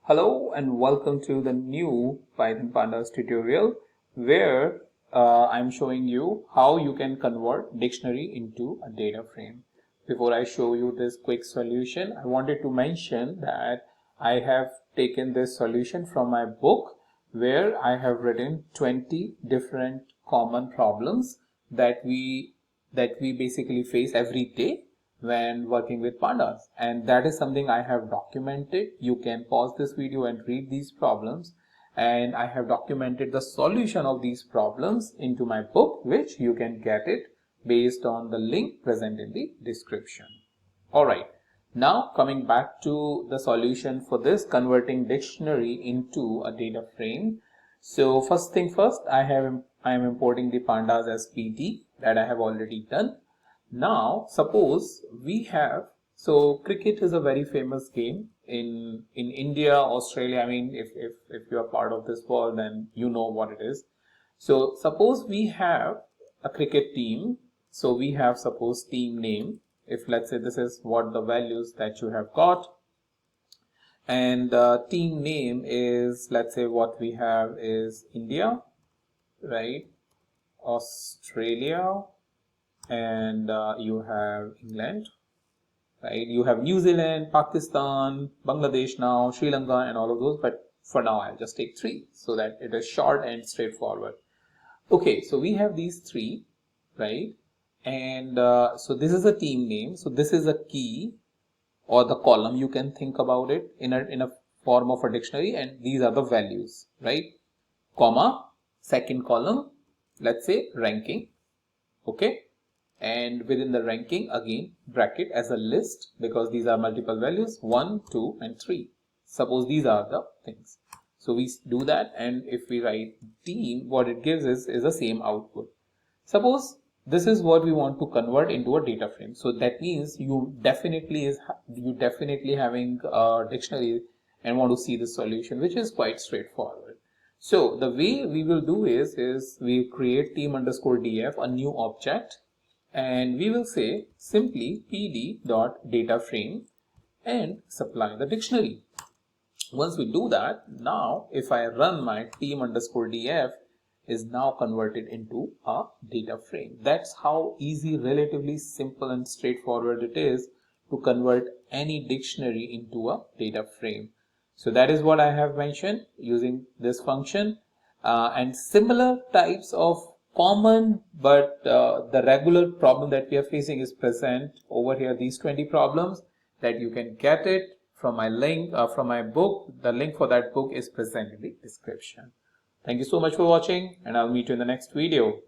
Hello and welcome to the new Python Pandas tutorial where I'm showing you how you can convert dictionary into a data frame. Before I show you this quick solution, I wanted to mention that I have taken this solution from my book where I have written 20 different common problems that we basically face every day when working with pandas, and that is something I have documented. You can pause this video and read these problems, and I have documented the solution of these problems into my book, which you can get it based on the link present in the description. Alright, now coming back to the solution for this, converting dictionary into a data frame. So first thing first, I am importing the pandas as PD that I have already done. Now suppose we have, so cricket is a very famous game in India, Australia. I mean, if you are part of this world, then you know what it is. So suppose we have a cricket team. So we have, suppose, team name. If let's say this is what the values that you have got, and team name is, let's say what we have is India, right, Australia, and you have England, right? You have New Zealand, Pakistan, Bangladesh now, Sri Lanka, and all of those, but for now I'll just take 3 so that it is short and straightforward. Okay, so we have these 3, right? And so this is a team name. So this is a key or the column, you can think about it in a form of a dictionary, and these are the values, right? Comma, second column, let's say ranking, okay? And within the ranking, again bracket as a list, because these are multiple values, 1, 2 and 3. Suppose these are the things. So we do that, and if we write team, what it gives is the same output. Suppose this is what we want to convert into a data frame. So that means you definitely having a dictionary and want to see the solution, which is quite straightforward. So the way we will do is we create team_df, a new object, and we will say simply pd.dataframe and supply the dictionary. Once we do that, now if I run my team_df, is now converted into a data frame. That's how easy, relatively simple and straightforward it is to convert any dictionary into a data frame. So that is what I have mentioned using this function, and similar types of common but the regular problem that we are facing is present over here. These 20 problems that you can get it from my link, from my book. The link for that book is present in the description. Thank you so much for watching, and I'll meet you in the next video.